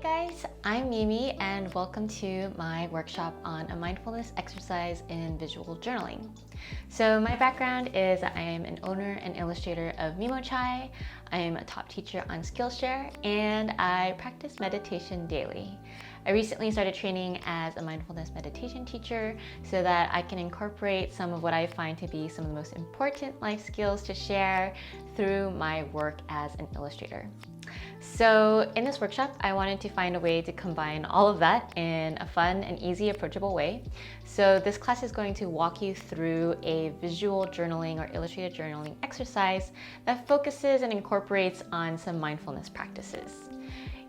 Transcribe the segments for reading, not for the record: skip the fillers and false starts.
guys, I'm Mimi and welcome to my workshop on a mindfulness exercise in visual journaling. So my background is I am an owner and illustrator of Chao. I am a top teacher on Skillshare and I practice meditation daily. I recently started training as a mindfulness meditation teacher so that I can incorporate some of what I find to be some of the most important life skills to share through my work as an illustrator. So in this workshop, I wanted to find a way to combine all of that in a fun and easy, approachable way. So this class is going to walk you through a visual journaling or illustrated journaling exercise that focuses and incorporates on some mindfulness practices.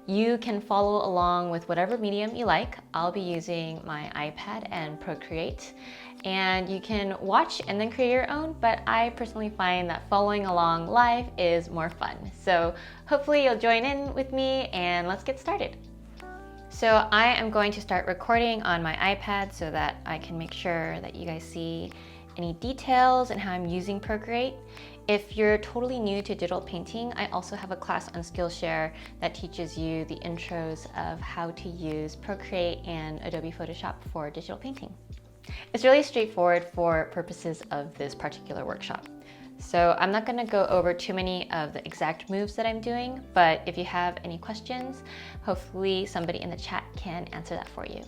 You can follow along with whatever medium you like. I'll be using my iPad and Procreate, and you can watch and then create your own, but I personally find that following along live is more fun. So hopefully you'll join in with me and let's get started. So I am going to start recording on my iPad so that I can make sure that you guys see any details and how I'm using Procreate. If you're totally new to digital painting, I also have a class on Skillshare that teaches you the intros of how to use Procreate and Adobe Photoshop for digital painting. It's really straightforward for purposes of this particular workshop. So I'm not going to go over too many of the exact moves that I'm doing, but if you have any questions, hopefully somebody in the chat can answer that for you.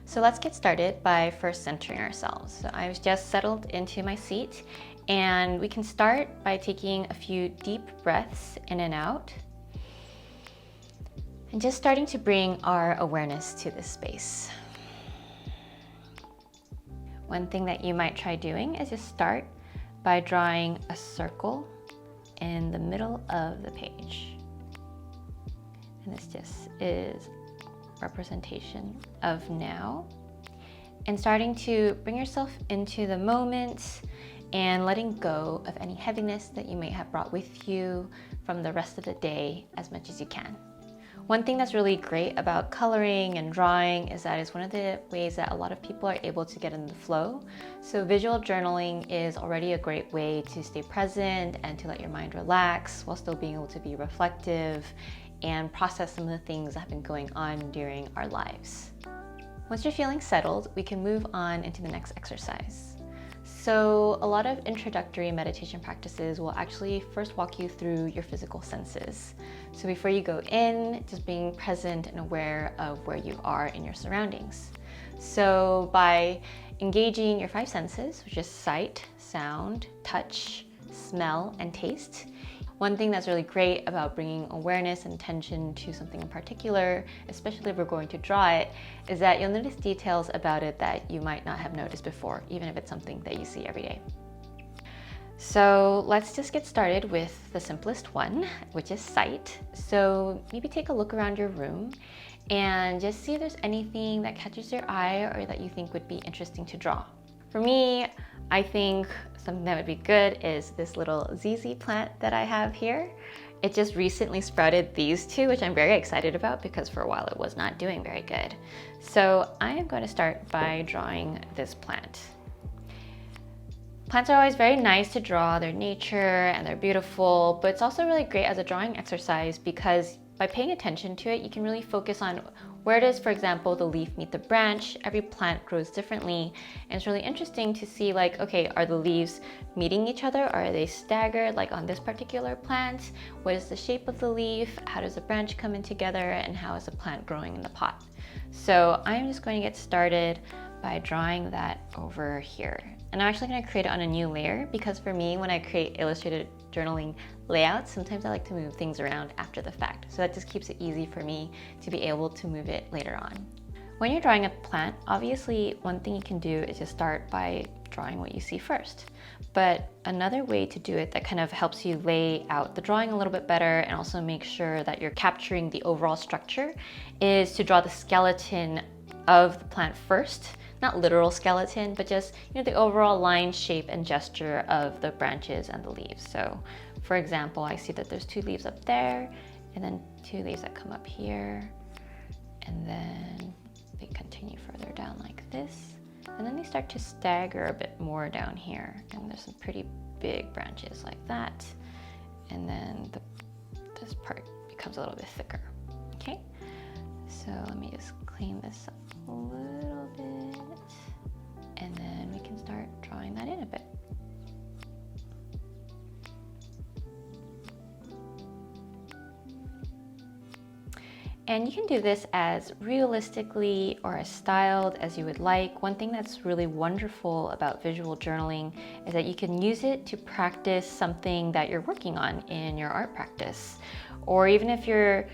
So let's get started by first centering ourselves. So I've just settled into my seat, and we can start by taking a few deep breaths in and out, and just starting to bring our awareness to this space. One thing that you might try doing is just start by drawing a circle in the middle of the page. And this just is representation of now, and starting to bring yourself into the moment and letting go of any heaviness that you may have brought with you from the rest of the day as much as you can. One thing that's really great about coloring and drawing is that it's one of the ways that a lot of people are able to get in the flow. So visual journaling is already a great way to stay present and to let your mind relax while still being able to be reflective and process some of the things that have been going on during our lives. Once you're feeling settled, we can move on into the next exercise. So a lot of introductory meditation practices will actually first walk you through your physical senses. So before you go in, just being present and aware of where you are in your surroundings. So by engaging your five senses, which is sight, sound, touch, smell, and taste. One thing that's really great about bringing awareness and attention to something in particular, especially if we're going to draw it, is that you'll notice details about it that you might not have noticed before, even if it's something that you see every day. So let's just get started with the simplest one, which is sight. So maybe take a look around your room and just see if there's anything that catches your eye or that you think would be interesting to draw. For me, I think something that would be good is this little ZZ plant that I have here. It just recently sprouted these two, which I'm very excited about because for a while it was not doing very good. So I am going to start by drawing this plant. Plants are always very nice to draw. They're nature and they're beautiful, but it's also really great as a drawing exercise because by paying attention to it, you can really focus on where does, for example, the leaf meet the branch. Every plant grows differently. And it's really interesting to see like, okay, are the leaves meeting each other? Or are they staggered like on this particular plant? What is the shape of the leaf? How does the branch come in together? And how is the plant growing in the pot? So I'm just going to get started by drawing that over here. And I'm actually going to create it on a new layer because for me, when I create illustrated journaling layouts, sometimes I like to move things around after the fact. So that just keeps it easy for me to be able to move it later on. When you're drawing a plant, obviously one thing you can do is just start by drawing what you see first. But another way to do it that kind of helps you lay out the drawing a little bit better and also make sure that you're capturing the overall structure is to draw the skeleton of the plant first. Not literal skeleton, but just the overall line, shape, and gesture of the branches and the leaves. So for example, I see that there's two leaves up there and then two leaves that come up here, and then they continue further down like this, and then they start to stagger a bit more down here, and there's some pretty big branches like that, and then this part becomes a little bit thicker. Okay, So let me just clean this up a little bit, and then we can start drawing that in a bit. And you can do this as realistically or as styled as you would like. One thing that's really wonderful about visual journaling is that you can use it to practice something that you're working on in your art practice. Or even if you're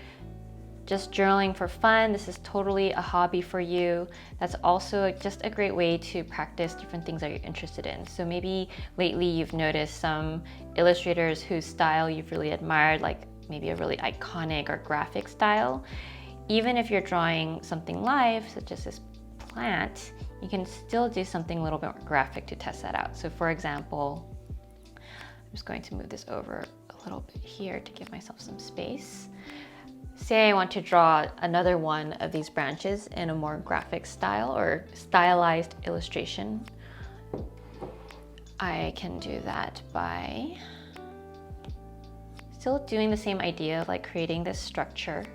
just journaling for fun, this is totally a hobby for you. That's also just a great way to practice different things that you're interested in. So maybe lately you've noticed some illustrators whose style you've really admired, like maybe a really iconic or graphic style. Even if you're drawing something live, such as this plant, you can still do something a little bit more graphic to test that out. So for example, I'm just going to move this over a little bit here to give myself some space. Say I want to draw another one of these branches in a more graphic style or stylized illustration. I can do that by still doing the same idea of like creating this structure,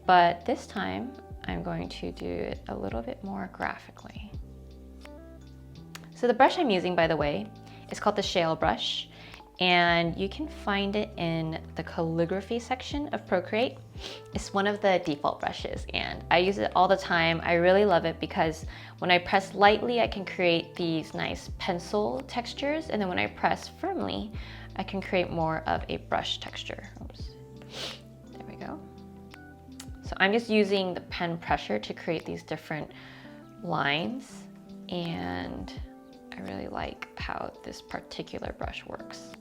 but this time I'm going to do it a little bit more graphically. So the brush I'm using, by the way, is called the Chao brush, and you can find it in the calligraphy section of Procreate. It's one of the default brushes and I use it all the time. I really love it because when I press lightly, I can create these nice pencil textures, and then when I press firmly, I can create more of a brush texture. Oops. There we go. So I'm just using the pen pressure to create these different lines, and I really like how this particular brush works.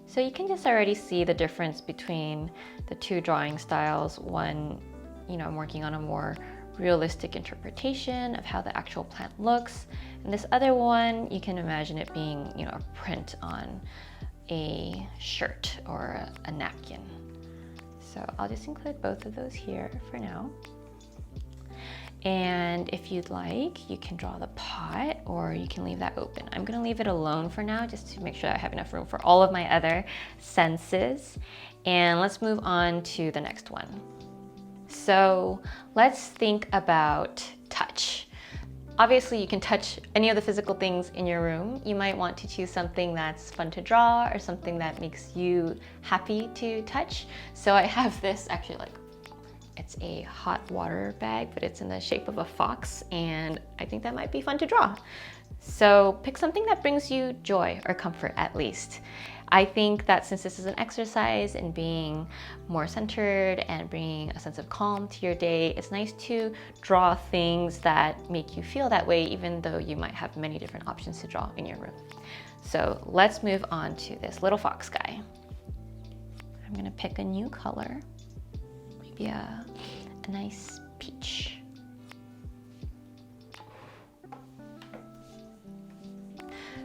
So you can just already see the difference between the two drawing styles. One, I'm working on a more realistic interpretation of how the actual plant looks, and this other one, you can imagine it being, a print on a shirt or a napkin. So I'll just include both of those here for now. And if you'd like, you can draw the pot or you can leave that open. I'm gonna leave it alone for now just to make sure I have enough room for all of my other senses. And let's move on to the next one. So let's think about touch. Obviously, you can touch any of the physical things in your room. You might want to choose something that's fun to draw or something that makes you happy to touch. So I have this it's a hot water bag, but it's in the shape of a fox, and I think that might be fun to draw. So pick something that brings you joy or comfort at least. I think that since this is an exercise in being more centered and bringing a sense of calm to your day, it's nice to draw things that make you feel that way, even though you might have many different options to draw in your room. So let's move on to this little fox guy. I'm gonna pick a new color, maybe a nice peach.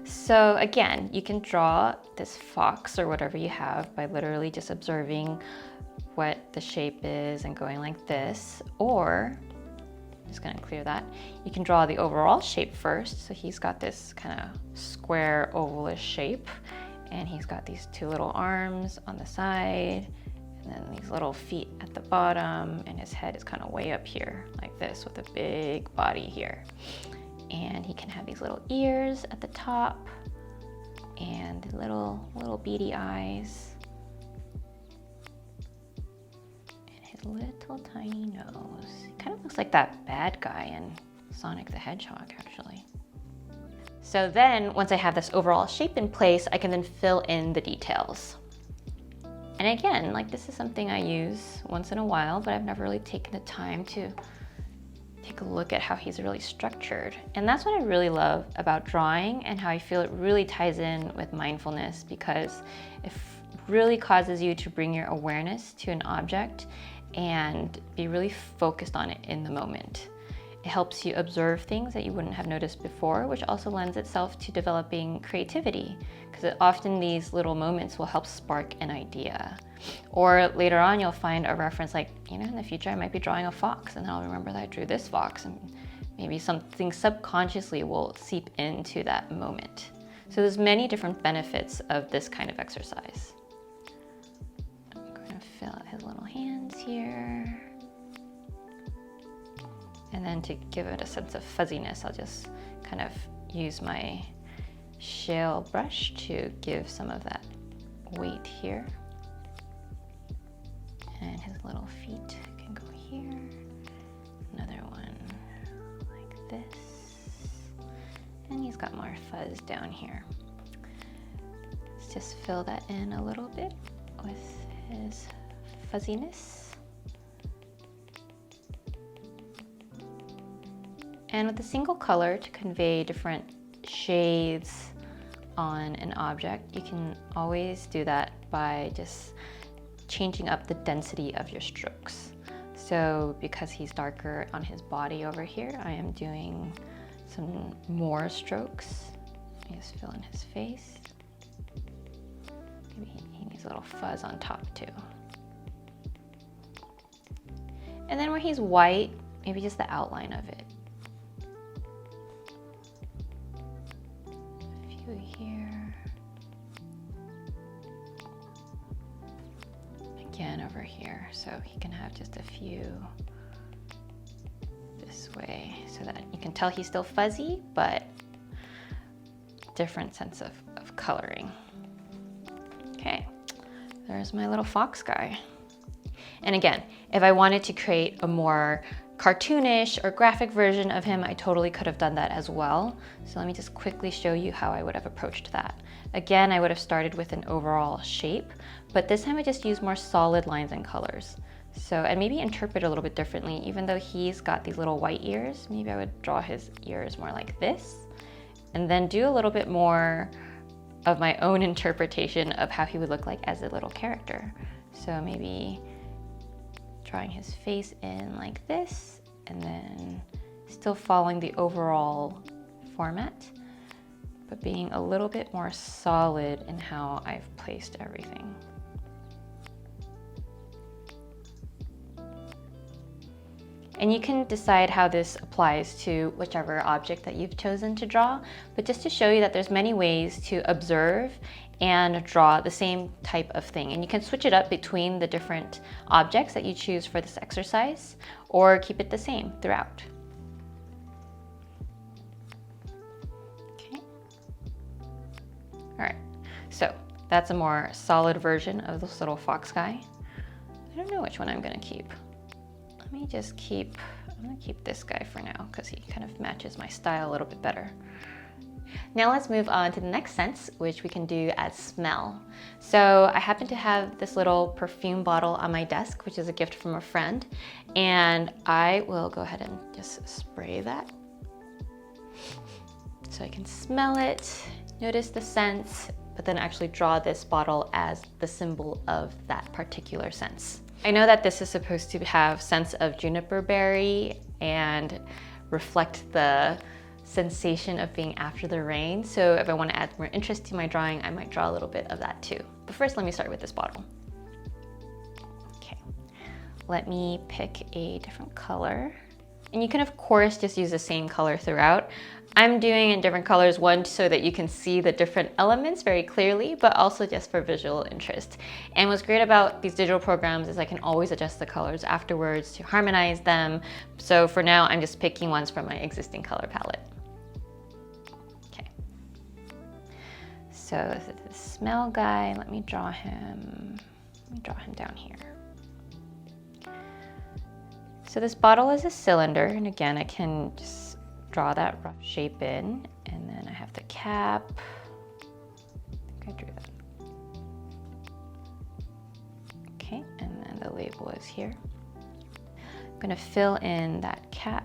So again, you can draw this fox or whatever you have by literally just observing what the shape is and going like this, or I'm just gonna clear that. You can draw the overall shape first. So he's got this kind of square ovalish shape, and he's got these two little arms on the side, and then these little feet at the bottom, and his head is kind of way up here like this with a big body here. And he can have these little ears at the top and little beady eyes and his little tiny nose. He kind of looks like that bad guy in Sonic the Hedgehog, actually. So then once I have this overall shape in place, I can then fill in the details. And again, this is something I use once in a while, but I've never really taken the time to take a look at how he's really structured. And that's what I really love about drawing and how I feel it really ties in with mindfulness, because it really causes you to bring your awareness to an object and be really focused on it in the moment. It helps you observe things that you wouldn't have noticed before, which also lends itself to developing creativity, because often these little moments will help spark an idea. Or later on, you'll find a reference in the future, I might be drawing a fox, and then I'll remember that I drew this fox, and maybe something subconsciously will seep into that moment. So there's many different benefits of this kind of exercise. I'm going to fill out his little hands here. And then to give it a sense of fuzziness, I'll just kind of use my shale brush to give some of that weight here. And his little feet can go here. Another one like this. And he's got more fuzz down here. Let's just fill that in a little bit with his fuzziness. And with a single color to convey different shades on an object, you can always do that by just changing up the density of your strokes. So because he's darker on his body over here, I am doing some more strokes. Let me just fill in his face. Maybe he needs a little fuzz on top too. And then where he's white, maybe just the outline of it. A few here. Again over here, so he can have just a few this way, so that you can tell he's still fuzzy, but different sense of coloring. Okay, there's my little fox guy. And again, if I wanted to create a more cartoonish or graphic version of him, I totally could have done that as well. So let me just quickly show you how I would have approached that. Again, I would have started with an overall shape, but this time I just used more solid lines and colors. So, and maybe interpret a little bit differently. Even though he's got these little white ears, maybe I would draw his ears more like this, and then do a little bit more of my own interpretation of how he would look like as a little character. So maybe drawing his face in like this, and then still following the overall format, but being a little bit more solid in how I've placed everything. And you can decide how this applies to whichever object that you've chosen to draw, but just to show you that there's many ways to observe and draw the same type of thing. And you can switch it up between the different objects that you choose for this exercise, or keep it the same throughout. Okay. All right, so that's a more solid version of this little fox guy. I don't know which one I'm gonna keep. Let me just I'm gonna keep this guy for now because he kind of matches my style a little bit better. Now let's move on to the next sense, which we can do as smell. So I happen to have this little perfume bottle on my desk, which is a gift from a friend, and I will go ahead and just spray that so I can smell it, notice the scents, but then actually draw this bottle as the symbol of that particular sense. I know that this is supposed to have sense of juniper berry and reflect the sensation of being after the rain. So if I want to add more interest to my drawing, I might draw a little bit of that too. But first, let me start with this bottle. Okay, let me pick a different color. And you can of course just use the same color throughout. I'm doing in different colors, one so that you can see the different elements very clearly, but also just for visual interest. And what's great about these digital programs is I can always adjust the colors afterwards to harmonize them. So for now, I'm just picking ones from my existing color palette. Okay. So this is the smell guy. Let me draw him down here. So this bottle is a cylinder, and again, I can just draw that rough shape in, and then I have the cap. I think I drew that. Okay, and then the label is here. I'm gonna fill in that cap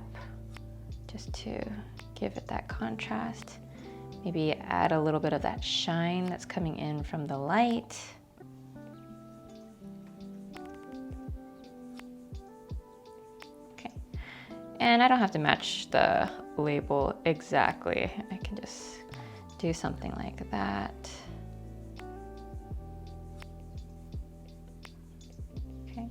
just to give it that contrast. Maybe add a little bit of that shine that's coming in from the light. And I don't have to match the label exactly. I can just do something like that. Okay.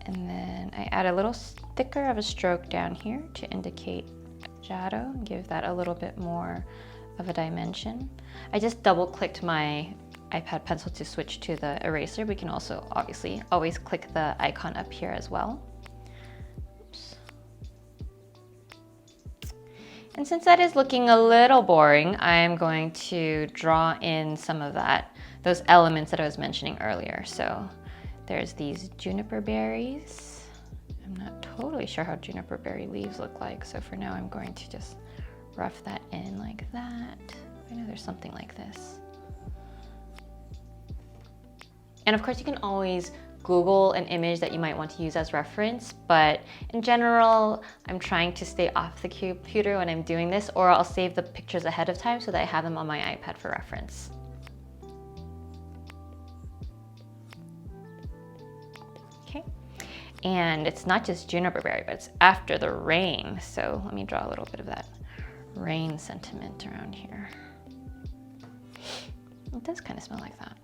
And then I add a little thicker of a stroke down here to indicate shadow and give that a little bit more of a dimension. I just double clicked my iPad pencil to switch to the eraser. We can also obviously always click the icon up here as well. And since that is looking a little boring, I'm going to draw in some of those elements that I was mentioning earlier. So there's these juniper berries. I'm not totally sure how juniper berry leaves look like, so for now I'm going to just rough that in like that. I know there's something like this. And of course you can always Google an image that you might want to use as reference, but in general, I'm trying to stay off the computer when I'm doing this, or I'll save the pictures ahead of time so that I have them on my iPad for reference. Okay, and it's not just juniper berry, but it's after the rain. So let me draw a little bit of that rain sentiment around here. It does kind of smell like that.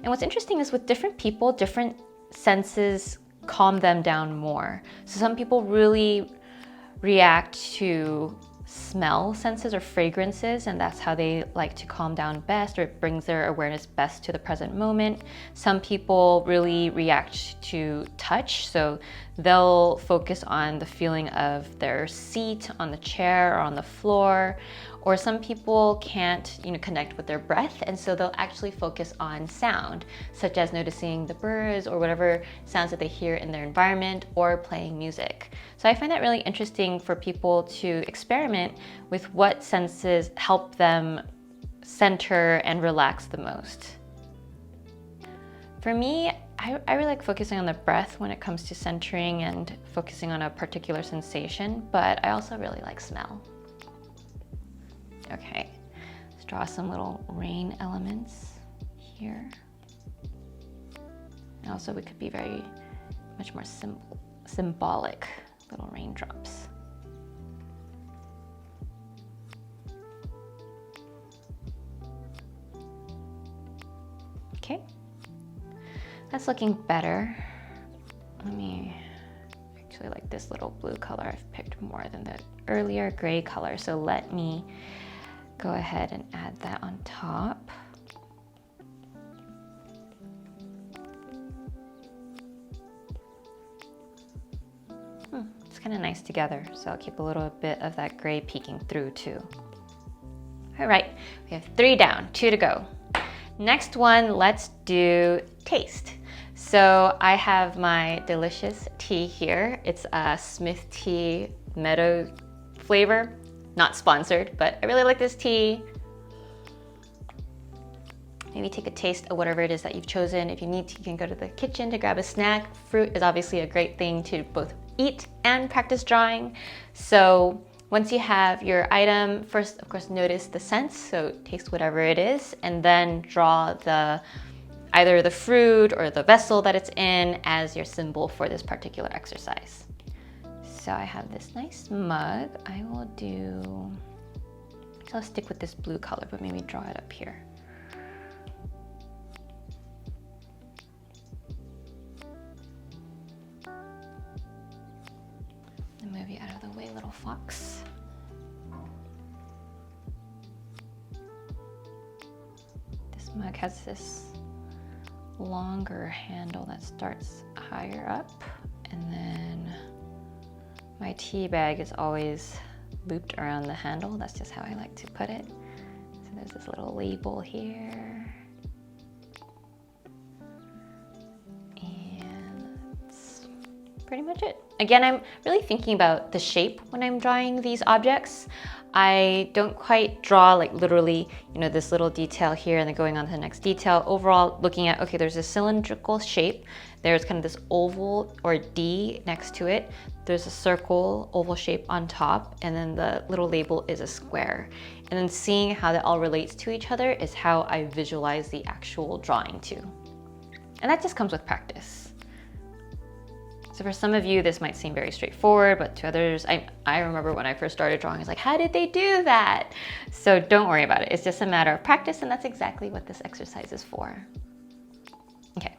And what's interesting is with different people, different senses calm them down more. So some people really react to smell senses or fragrances, and that's how they like to calm down best, or it brings their awareness best to the present moment. Some people really react to touch, so they'll focus on the feeling of their seat on the chair or on the floor. Or some people can't, connect with their breath, and so they'll actually focus on sound, such as noticing the birds or whatever sounds that they hear in their environment, or playing music. So I find that really interesting for people to experiment with what senses help them center and relax the most. For me, I really like focusing on the breath when it comes to centering and focusing on a particular sensation, but I also really like smell. Okay, let's draw some little rain elements here. And also we could be very much more symbolic little raindrops. Okay, that's looking better. Let me actually like this little blue color. I've picked more than the earlier gray color, so let me go ahead and add that on top. It's kind of nice together, so I'll keep a little bit of that gray peeking through too. All right, we have 3 down, 2 to go. Next one, let's do taste. So I have my delicious tea here. It's a Smith Tea Meadow flavor. Not sponsored, but I really like this tea. Maybe take a taste of whatever it is that you've chosen. If you need to, you can go to the kitchen to grab a snack. Fruit is obviously a great thing to both eat and practice drawing. So once you have your item, first, of course, notice the scents. So taste whatever it is, and then draw either the fruit or the vessel that it's in as your symbol for this particular exercise. So I have this nice mug. I'll stick with this blue color, but maybe draw it up here. And move you out of the way, little fox. This mug has this longer handle that starts higher up, and then my tea bag is always looped around the handle. That's just how I like to put it. So there's this little label here. And that's pretty much it. Again, I'm really thinking about the shape when I'm drawing these objects. I don't quite draw like literally, this little detail here and then going on to the next detail. Overall, looking at, okay, there's a cylindrical shape. There's kind of this oval or D next to it. There's a circle, oval shape on top, and then the little label is a square. And then seeing how that all relates to each other is how I visualize the actual drawing too. And that just comes with practice. So for some of you, this might seem very straightforward, but to others, I remember when I first started drawing, I was like, how did they do that? So don't worry about it. It's just a matter of practice, and that's exactly what this exercise is for. Okay.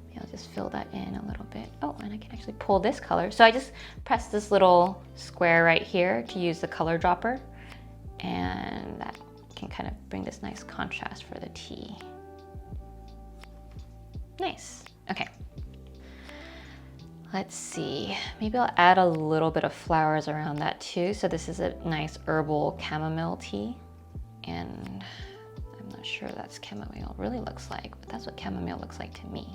Maybe I'll just fill that in a little bit. Oh, and I can actually pull this color. So I just press this little square right here to use the color dropper, and that can kind of bring this nice contrast for the tea. Nice. Okay. Let's see, maybe I'll add a little bit of flowers around that too. So this is a nice herbal chamomile tea, and I'm not sure that's chamomile really looks like, but that's what chamomile looks like to me.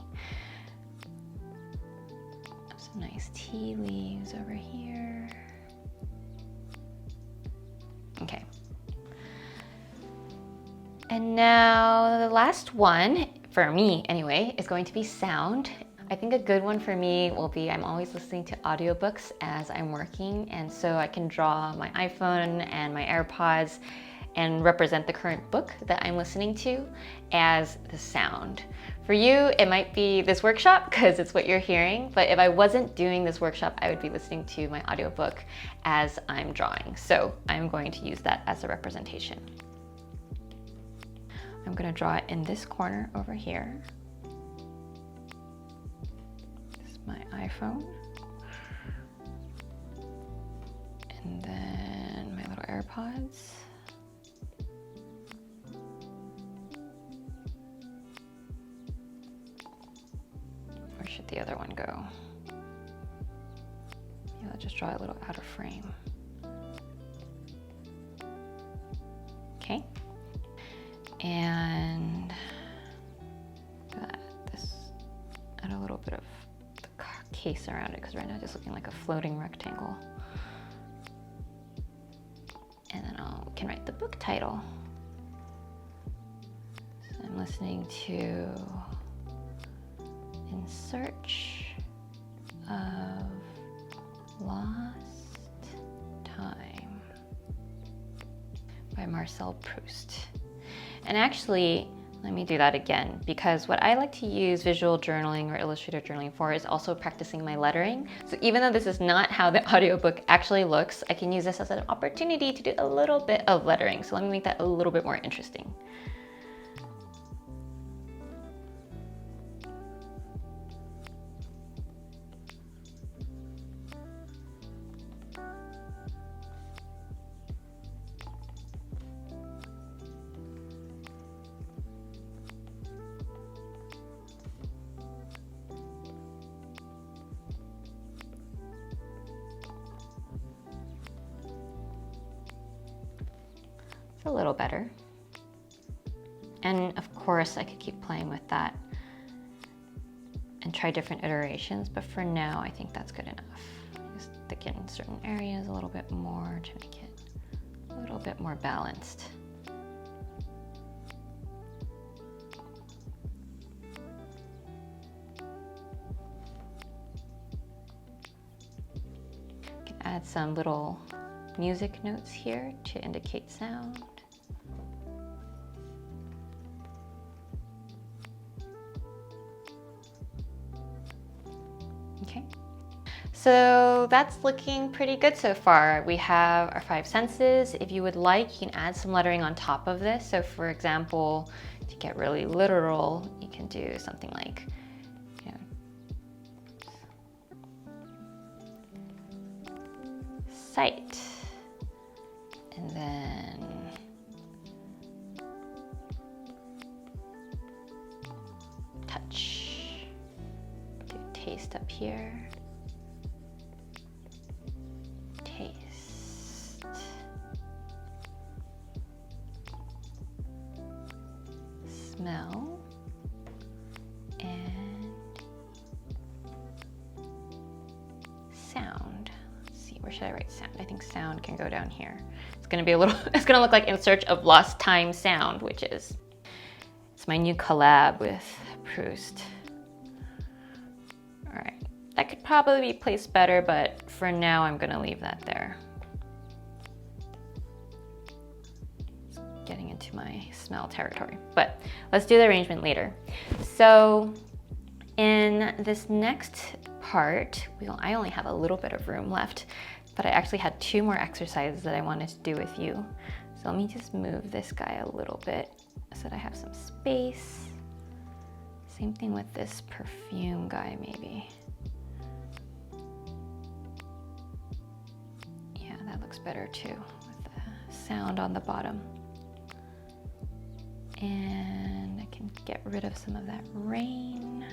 Some nice tea leaves over here. Okay. And now the last one, for me anyway, is going to be sound. I think a good one for me will be, I'm always listening to audiobooks as I'm working, and so I can draw my iPhone and my AirPods and represent the current book that I'm listening to as the sound. For you, it might be this workshop because it's what you're hearing, but if I wasn't doing this workshop, I would be listening to my audiobook as I'm drawing. So I'm going to use that as a representation. I'm gonna draw it in this corner over here. This is my iPhone. And then my little AirPods. Where should the other one go? Maybe I'll just draw a little out of frame. Okay. And add a little bit of the case around it, because right now it's just looking like a floating rectangle. And then I can write the book title. So I'm listening to In Search of Lost Time by Marcel Proust. And actually, let me do that again, because what I like to use visual journaling or illustrative journaling for is also practicing my lettering. So even though this is not how the audiobook actually looks, I can use this as an opportunity to do a little bit of lettering. So let me make that a little bit more interesting. A little better. And of course I could keep playing with that and try different iterations, but for now I think that's good enough. Just thicken certain areas a little bit more to make it a little bit more balanced. You can add some little music notes here to indicate sound. Okay, so that's looking pretty good so far. We have our 5 senses. If you would like, you can add some lettering on top of this. So for example, to get really literal, you can do something like, sight, and then touch. Do taste up here. Taste. Smell. And sound. Let's see, where should I write sound? I think sound can go down here. It's gonna be a little, it's gonna look like In Search of Lost Time Sound, which is, it's my new collab with Proust. All right, that could probably be placed better, but for now I'm gonna leave that there. Getting into my smell territory, but let's do the arrangement later. So in this next part, I only have a little bit of room left, but I actually had 2 more exercises that I wanted to do with you. So let me just move this guy a little bit so that I have some space. Same thing with this perfume guy, maybe. Yeah, that looks better too, with the sound on the bottom. And I can get rid of some of that rain,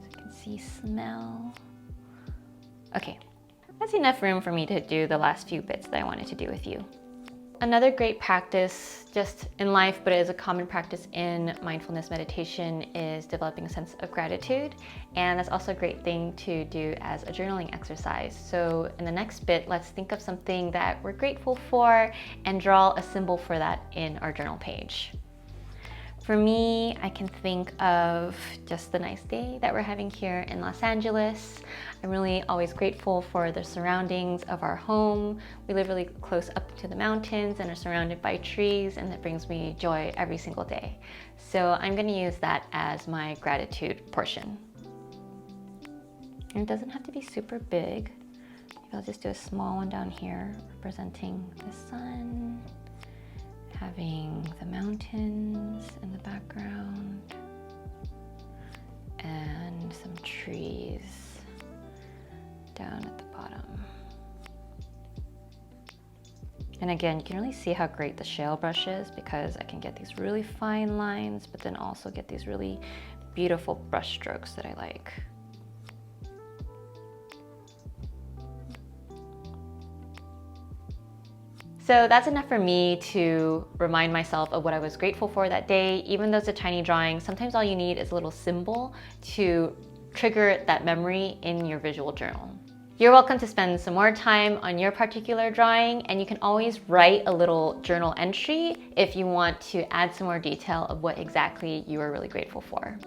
so I can see smell. Okay, that's enough room for me to do the last few bits that I wanted to do with you. Another great practice just in life, but it is a common practice in mindfulness meditation, is developing a sense of gratitude. And that's also a great thing to do as a journaling exercise. So in the next bit, let's think of something that we're grateful for and draw a symbol for that in our journal page. For me, I can think of just the nice day that we're having here in Los Angeles. I'm really always grateful for the surroundings of our home. We live really close up to the mountains and are surrounded by trees, and that brings me joy every single day. So I'm going to use that as my gratitude portion. And it doesn't have to be super big. Maybe I'll just do a small one down here representing the sun, having the mountains in the background, and some trees down at the bottom. And again, you can really see how great the shale brush is, because I can get these really fine lines, but then also get these really beautiful brush strokes that I like. So that's enough for me to remind myself of what I was grateful for that day. Even though it's a tiny drawing, sometimes all you need is a little symbol to trigger that memory in your visual journal. You're welcome to spend some more time on your particular drawing, and you can always write a little journal entry if you want to add some more detail of what exactly you are really grateful for.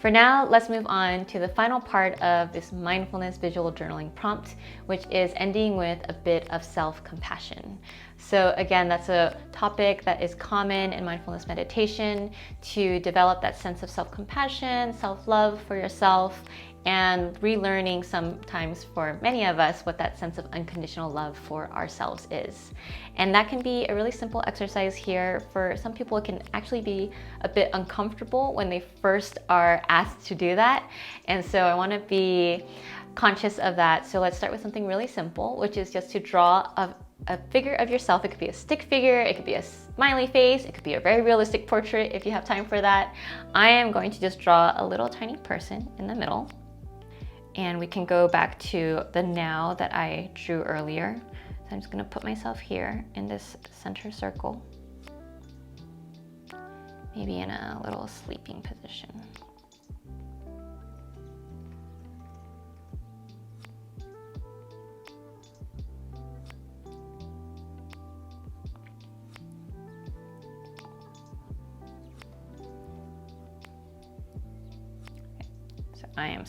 For now, let's move on to the final part of this mindfulness visual journaling prompt, which is ending with a bit of self-compassion. So again, that's a topic that is common in mindfulness meditation, to develop that sense of self-compassion, self-love for yourself, and relearning sometimes for many of us what that sense of unconditional love for ourselves is. And that can be a really simple exercise here. For some people, it can actually be a bit uncomfortable when they first are asked to do that. And so I want to be conscious of that. So let's start with something really simple, which is just to draw a figure of yourself. It could be a stick figure, it could be a smiley face, it could be a very realistic portrait if you have time for that. I am going to just draw a little tiny person in the middle. And we can go back to the now that I drew earlier. So I'm just going to put myself here in this center circle, maybe in a little sleeping position. Okay, so I am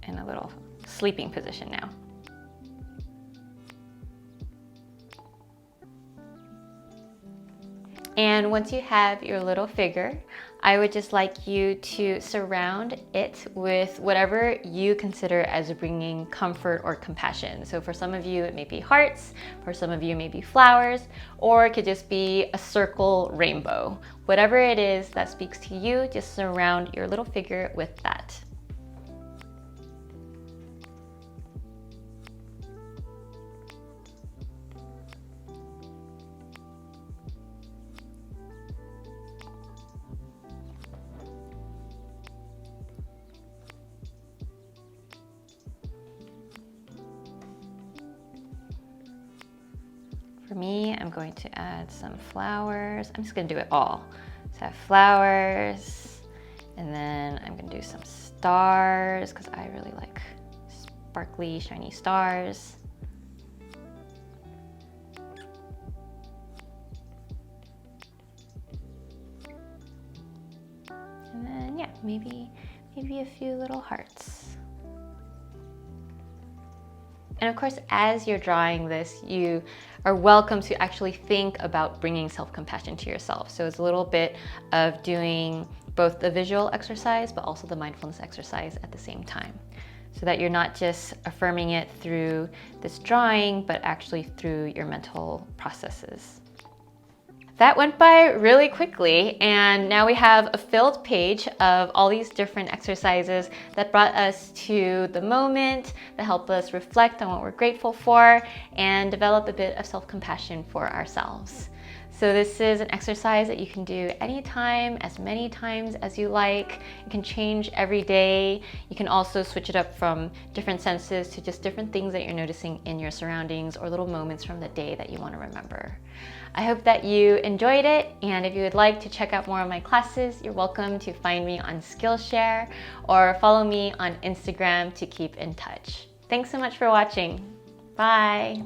in a little sleeping position now. And once you have your little figure, I would just like you to surround it with whatever you consider as bringing comfort or compassion. So for some of you, it may be hearts, for some of you, it may be flowers, or it could just be a circle rainbow. Whatever it is that speaks to you, just surround your little figure with that. For me, I'm going to add some flowers. I'm just going to do it all. So I have flowers, and then I'm going to do some stars, because I really like sparkly, shiny stars. And then, yeah, maybe a few little hearts. And of course, as you're drawing this, you are welcome to actually think about bringing self-compassion to yourself. So it's a little bit of doing both the visual exercise, but also the mindfulness exercise at the same time, so that you're not just affirming it through this drawing, but actually through your mental processes. That went by really quickly, and now we have a filled page of all these different exercises that brought us to the moment, that help us reflect on what we're grateful for, and develop a bit of self-compassion for ourselves. So this is an exercise that you can do anytime, as many times as you like. You can change every day. You can also switch it up from different senses to just different things that you're noticing in your surroundings or little moments from the day that you want to remember. I hope that you enjoyed it, and if you would like to check out more of my classes, you're welcome to find me on Skillshare or follow me on Instagram to keep in touch. Thanks so much for watching. Bye.